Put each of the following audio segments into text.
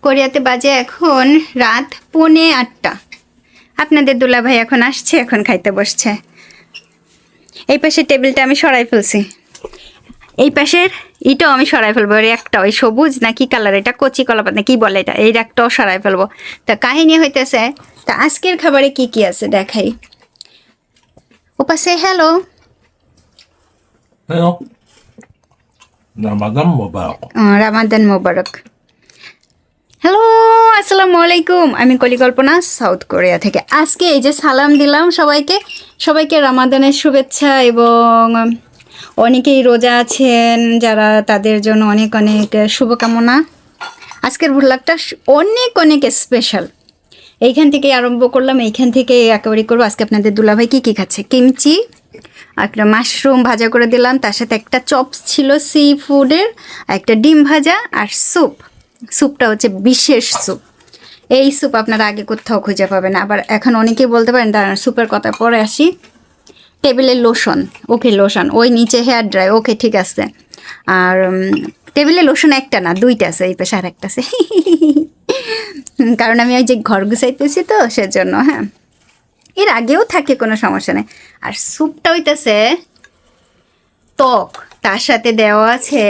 কোরিয়াতে বাজে এখন রাত 7:45। আপনাদের দুলাভাই এখন আসছে, এখন খাইতে বসছে। এই পাশের টেবিলটা আমি সরাই ফেলছি, এই পাশের এটাও আমি সরাই ফেলবো। এর একটা ওই সবুজ না কি কালার, এটা কচি কলাপাত না কি বলে এটা, এই একটাও সরাই ফেলবো। তা কাহিনী হইতেছে, তা আজকের খাবারে কি কি আছে দেখাই। ওপাশে hello Hello. Ramadan Mubarak. Ramadan Mubarak. Hello, আসসালামু আলাইকুম। আমি কলিকল্পনা, সাউথ কোরিয়া থেকে। আজকে এই যে সালাম দিলাম সবাইকে, সবাইকে রামাদানের শুভেচ্ছা। এবং অনেকেই রোজা আছেন যারা, তাদের জন্য অনেক অনেক শুভকামনা। আজকের ভ্লগটা অনেক অনেক স্পেশাল। এইখান থেকে আরম্ভ করলাম, এইখান থেকে একেবারে করবো। আজকে আপনাদের দুলাভাই কী কী খাচ্ছে, কিমচি, একটা মাশরুম ভাজা করে দিলাম, তার সাথে একটা চপস ছিল সি ফুডের, একটা ডিম ভাজা আর স্যুপ। স্যুপটা হচ্ছে বিশেষ স্যুপ। এই স্যুপ আপনারা আগে কোথাও খুঁজে পাবেন। আবার এখন অনেকেই বলতে পারেন দাঁড়ান স্যুপের কথা পরে আসি। টেবিলের লোশন, ওকে লোশন, ওই নিচে হেয়ার ড্রাই, ওকে ঠিক আছে। আর টেবিলে লোশন একটা না দুইটা আছে, এই পাশে আর একটা আছে। কারণ আমি ওই যে ঘর গুছাইতেছি তো সেজন্য। হ্যাঁ, এর আগেও থাকে, কোনো সমস্যা নেই। আর স্যুপটা হইতেছে টক, তার সাথে দেওয়া আছে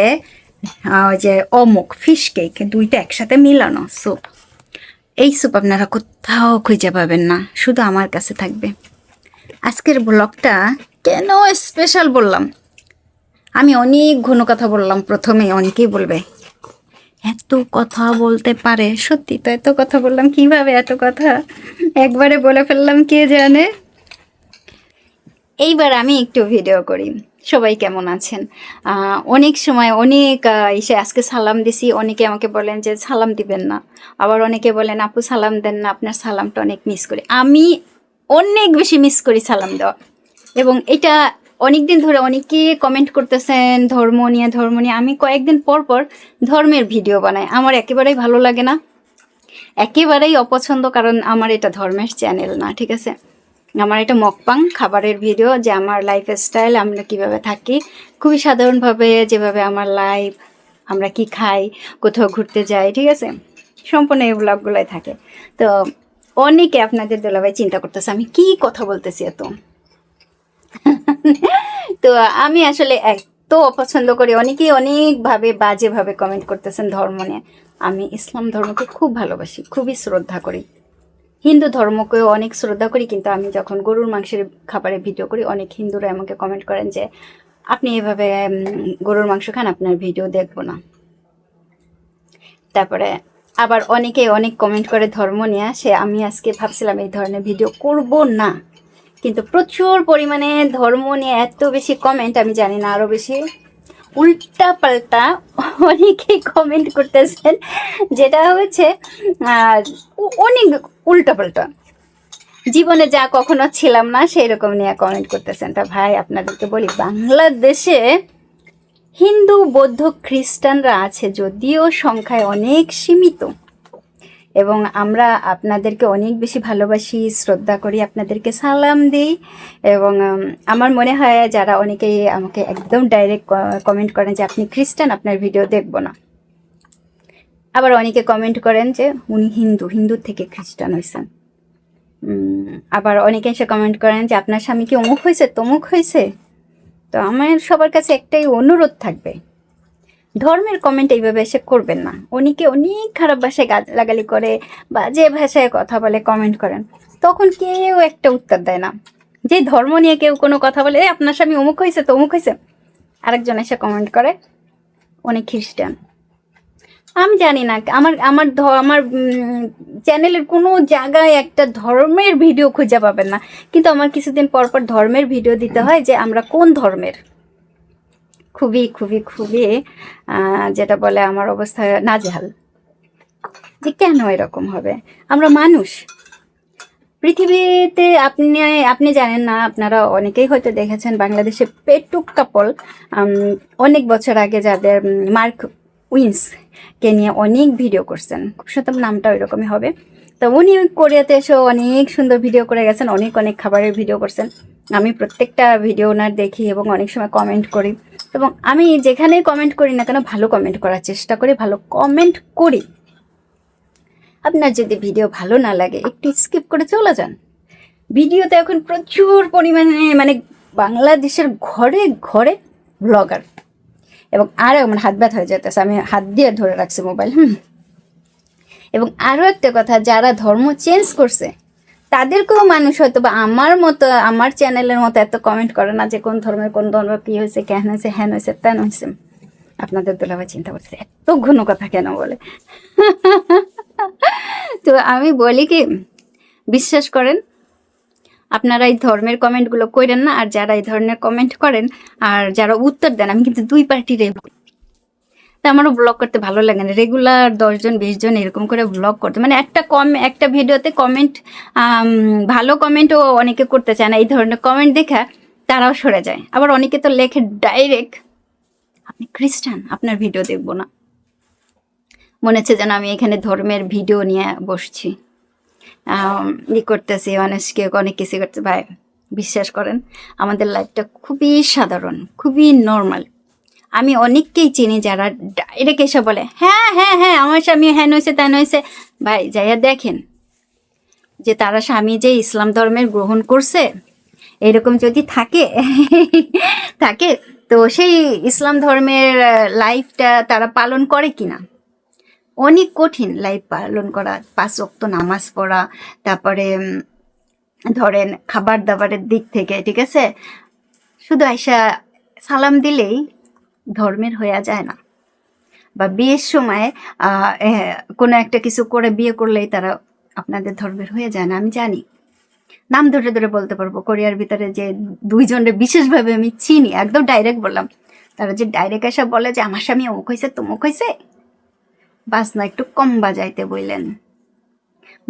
ওই যে অমুক ফিশ কেক, দুইটা একসাথে মিলানো স্যুপ। এই স্যুপ আপনারা কোথাও খুঁজে পাবেন না, শুধু আমার কাছে থাকবে। আজকের ব্লগটা কেন স্পেশাল বললাম, আমি অনেক ঘন কথা বললাম প্রথমে। অনেকেই বলবে এত কথা বলতে পারে, সত্যি তো এত কথা বললাম, কিভাবে এত কথা একবারে বলে ফেললাম কে জানে। এইবার আমি একটু ভিডিও করি। সবাই কেমন আছেন? অনেক সময় অনেক এসে আজকে সালাম দিছি, অনেকে আমাকে বলেন যে সালাম দিবেন না, আবার অনেকে বলেন আপু সালাম দেন না, আপনার সালামটা অনেক মিস করি। আমি অনেক বেশি মিস করি সালাম দেওয়া। এবং এটা অনেক দিন ধরে অনেকে কমেন্ট করতেছেন ধর্ম নিয়ে ধর্ম নিয়ে। আমি কয়েকদিন পর পর ধর্মের ভিডিও বানাই, আমার একেবারেই ভালো লাগে না, একেবারেই অপছন্দ, কারণ আমার এটা ধর্মের চ্যানেল না, ঠিক আছে। আমার এটা মকপাং খাবারের ভিডিও, যে আমার লাইফ স্টাইল, আমরা কিভাবে থাকি খুবই সাধারণভাবে, যেভাবে আমার লাইফ, আমরা কি খাই, কোথাও ঘুরতে যাই, ঠিক আছে, সম্পূর্ণ এই ব্লগগুলোই থাকে। তো অনেকে আপনাদের দুলাভাই চিন্তা করতেছে আমি কি কথা বলতেছি এত। তো আমি আসলে এত অপছন্দ করি, অনেকেই অনেকভাবে বাজেভাবে কমেন্ট করতেছেন ধর্ম নিয়ে। আমি ইসলাম ধর্মকে খুব ভালোবাসি, খুবই শ্রদ্ধা করি, হিন্দু ধর্মকেও অনেক শ্রদ্ধা করি। কিন্তু আমি যখন গরুর মাংসের খাবারের ভিডিও করি, অনেক হিন্দুরা আমাকে কমেন্ট করেন যে আপনি এভাবে গরুর মাংস খান, আপনার ভিডিও দেখবো না। তারপরে আবার অনেকে অনেক কমেন্ট করে ধর্ম নিয়ে। আমি আজকে ভাবছিলাম এই ধরনের ভিডিও করব না, কিন্তু প্রচুর পরিমাণে ধর্ম নিয়ে এত বেশি কমেন্ট, আমি জানি না আরও বেশি উল্টা পাল্টা অনেকেই কমেন্ট করতেছেন, যেটা হচ্ছে অনেক উল্টা পাল্টা, জীবনে যা কখনো ছিলাম না সেই রকম নিয়ে কমেন্ট করতেছেন। তা ভাই আপনাদেরকে বলি, বাংলাদেশে হিন্দু বৌদ্ধ খ্রিস্টানরা আছে, যদিও সংখ্যায় অনেক সীমিত, এবং আমরা আপনাদেরকে অনেক বেশি ভালোবাসি, শ্রদ্ধা করি, আপনাদেরকে সালাম দিই। এবং আমার মনে হয় যারা অনেকেই আমাকে একদম ডাইরেক্ট কমেন্ট করেন যে আপনি খ্রিস্টান, আপনার ভিডিও দেখব না। আবার অনেকে কমেন্ট করেন যে উনি হিন্দু থেকে খ্রিস্টান হয়েছেন। আবার অনেকে এসে কমেন্ট করেন যে আপনার স্বামী কি অমুক হয়েছে তমুক হয়েছে। তো আমার সবার কাছে একটাই অনুরোধ থাকবে, ধর্মের কমেন্ট এইভাবে এসে করবেন না। অনেকে অনেক খারাপ ভাষায় গালাগালি করে, বাজে ভাষায় কথা বলে, কমেন্ট করেন, তখন কেউ একটা উত্তর দেয় না। যে ধর্ম নিয়ে কেউ কোনো কথা বলে আপনার স্বামী অমুক হয়েছে তমুক হয়েছে, আরেকজন এসে কমেন্ট করে অনেক খ্রিস্টান। আমি জানি না, আমার আমার আমার চ্যানেলের কোনো জায়গায় একটা ধর্মের ভিডিও খুঁজে পাবেন না, কিন্তু আমার কিছুদিন পর পর ধর্মের ভিডিও দিতে হয় যে আমরা কোন ধর্মের। খুবই খুবই খুবই যেটা বলে আমার অবস্থা নাজেহাল, যে কেন এরকম হবে। আমরা মানুষ পৃথিবীতে, আপনি জানেন না, আপনারা অনেকেই হয়তো দেখেছেন বাংলাদেশে পেটুক কাপল অনেক বছর আগে, যাদের মার্ক উইন্সকে নিয়ে অনেক ভিডিও করছেন, খুব সুন্দর নামটা ওই রকমই হবে। তো উনি কোরিয়াতে এসেও অনেক সুন্দর ভিডিও করে গেছেন, অনেক অনেক খাবারের ভিডিও করছেন। আমি প্রত্যেকটা ভিডিও ওনার দেখি এবং অনেক সময় কমেন্ট করি, এবং আমি যেখানেই কমেন্ট করি না কেন ভালো কমেন্ট করার চেষ্টা করি, ভালো কমেন্ট করি। আপনার যদি ভিডিও ভালো না লাগে একটু স্কিপ করে চলে যান। ভিডিওতে এখন প্রচুর পরিমাণে মানে বাংলাদেশের ঘরে ঘরে ব্লগার, এবং আরও আমার হাত ব্যথা হয়ে যেতেছে, আমি হাত দিয়ে ধরে রাখছি মোবাইল। এবং আরও একটা কথা, যারা ধর্ম চেঞ্জ করছে তাদেরকেও মানুষ হয়তো বা আমার মতো, আমার চ্যানেলের মতো এত কমেন্ট করে না যে কোন ধর্ম কী হয়েছে, কেন হয়েছে, হ্যান হয়েছে, তেন হয়েছে। আপনাদের দুলাভাই চিন্তা করছে এত ঘন কথা কেন বলে। তো আমি বলি কি, বিশ্বাস করেন, আপনারা এই ধর্মের কমেন্টগুলো করেন না। আর যারা এই ধরনের কমেন্ট করেন আর যারা উত্তর দেন, আমি কিন্তু দুই পার্টির, তা আমারও ব্লগ করতে ভালো লাগে না। রেগুলার 10 জন 20 জন এরকম করে ব্লগ করতে, মানে একটা ভিডিওতে কমেন্ট, ভালো কমেন্টও অনেকে করতে চায় না। এই ধরনের কমেন্ট দেখা তারাও সরে যায়। আবার অনেকে তো লেখে ডাইরেক্ট, আপনি খ্রিস্টান, আপনার ভিডিও দেখবো না। মনে হচ্ছে যেন আমি এখানে ধর্মের ভিডিও নিয়ে বসছি, করতেছি, মানুষকে অনেক কিছু করতে। ভাই বিশ্বাস করেন, আমাদের লাইফটা খুবই সাধারণ, খুবই নর্মাল। আমি অনেককেই চিনি যারা ডাইরেক্ট এসে বলে হ্যাঁ হ্যাঁ হ্যাঁ আমার স্বামী হ্যান হয়েছে তেন হয়েছে। ভাই যাইয়া দেখেন যে তারা স্বামী যে ইসলাম ধর্মের গ্রহণ করছে, এরকম যদি থাকে থাকে তো সেই ইসলাম ধর্মের লাইফটা তারা পালন করে কিনা। অনেক কঠিন লাইফ পালন করা, 5 ওয়াক্ত নামাজ পড়া, তারপরে ধরেন খাবার দাবারের দিক থেকে, ঠিক আছে, শুধু আয়সা সালাম দিলেই ধর্মের হয়ে যায় না। বা বিয়ের সময় কোনো একটা কিছু করে বিয়ে করলেই তারা আপনাদের ধর্মের হয়ে যায় না। আমি জানি, নাম ধরে ধরে বলতে পারবো। কোরিয়ার ভিতরে যে 2 জনের বিশেষভাবে আমি চিনি, একদম ডাইরেক্ট বললাম, তারা যে ডাইরেক্ট এসে বলে যে আমার স্বামী অমুক হয়েছে তমুক হয়েছে, বাজনা একটু কম বাজাইতে বললেন।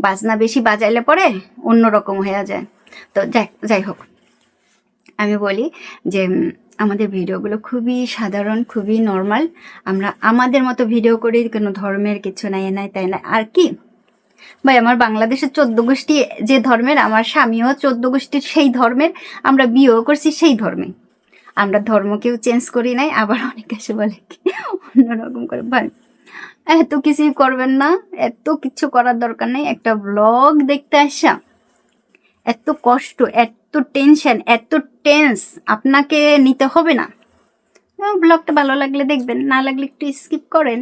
বাজনা বেশি বাজাইলে পরে অন্যরকম হয়ে যায়। তো যাই হোক, আমি বলি যে আমাদের ভিডিওগুলো খুবই সাধারণ, খুবই নর্মাল। আমরা আমাদের মতো ভিডিও করি, কোনো ধর্মের কিছু নাই, নাই তাই না। আর কি ভাই, আমার বাংলাদেশের 14 গোষ্ঠী যে ধর্মের, আমার স্বামীও 14 গোষ্ঠীর সেই ধর্মের, আমরা বিয়েও করছি সেই ধর্মে। আমরা ধর্ম কেউ চেঞ্জ করি নাই। আবার অনেকে এসে বলে কি অন্যরকম করে। ভাই এত কিছুই করবেন না, এত কিছু করার দরকার নেই। একটা ব্লগ দেখতে আসা এত কষ্ট, এত টেনশন, এত টেন্স আপনাকে নিতে হবে না। ব্লগটা ভালো লাগলে দেখবেন, না লাগলে একটু স্কিপ করেন,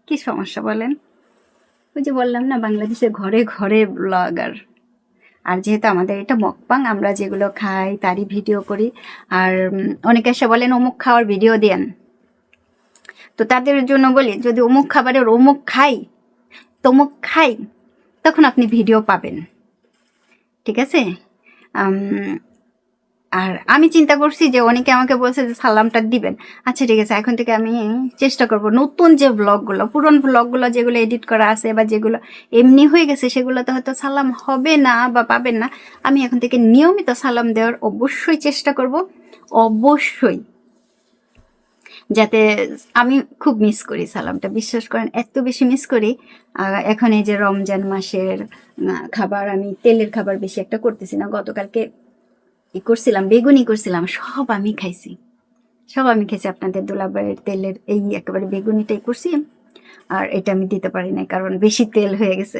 কি সমস্যা বলেন। ওই যে বললাম না, বাংলাদেশের ঘরে ঘরে ব্লগার। আর যেহেতু আমাদের এটা মকবাং, আমরা যেগুলো খাই তারই ভিডিও করি। আর অনেকে এসে বলেন অমুক খাওয়ার ভিডিও দেন, তো তাদের জন্য বলি, যদি অমুক খাবারের অমুক খাই তমুক খাই, তখন আপনি ভিডিও পাবেন, ঠিক আছে। আর আমি চিন্তা করছি যে অনেকে আমাকে বলছে যে সালামটা দিবেন। আচ্ছা ঠিক আছে, এখন থেকে আমি চেষ্টা করব নতুন যে ব্লগগুলো, পুরনো ব্লগগুলো যেগুলো এডিট করা আছে বা যেগুলো এমনি হয়ে গেছে, সেগুলোতে হয়তো সালাম হবে না বা পাবেন না। আমি এখন থেকে নিয়মিত সালাম দেওয়ার অবশ্যই চেষ্টা করব, অবশ্যই। যাতে আমি খুব মিস করি সালামটা, বিশ্বাস করেন এত বেশি মিস করি। এখন এই যে রমজান মাসের খাবার, আমি তেলের খাবার বেশি একটা করতেছি না। গতকালকে করছিলাম, বেগুনি করছিলাম, সব আমি খাইছি। আপনাদের দুলাভাইয়ের তেলের এই একেবারে বেগুনিটাই করছি। আর এটা আমি দিতে পারি না, কারণ বেশি তেল হয়ে গেছে।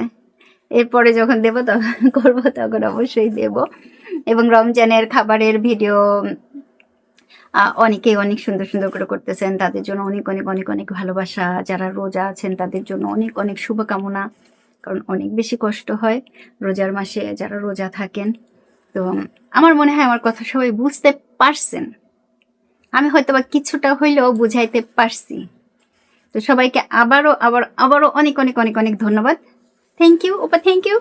এরপরে যখন দেবো তখন করবো, তখন অবশ্যই দেব। এবং রমজানের খাবারের ভিডিও অনেকেই অনেক সুন্দর সুন্দর করে করতেছেন, তাদের জন্য অনেক অনেক অনেক অনেক ভালোবাসা। যারা রোজা আছেন তাদের জন্য অনেক অনেক শুভকামনা, কারণ অনেক বেশি কষ্ট হয় রোজার মাসে যারা রোজা থাকেন। তো আমার মনে হয় আমার কথা সবাই বুঝতে পারছেন, আমি হয়তো বা কিছুটা হইলেও বুঝাইতে পারছি। তো সবাইকে আবারও অনেক অনেক অনেক অনেক ধন্যবাদ। থ্যাংক ইউ ওপা, থ্যাংক ইউ।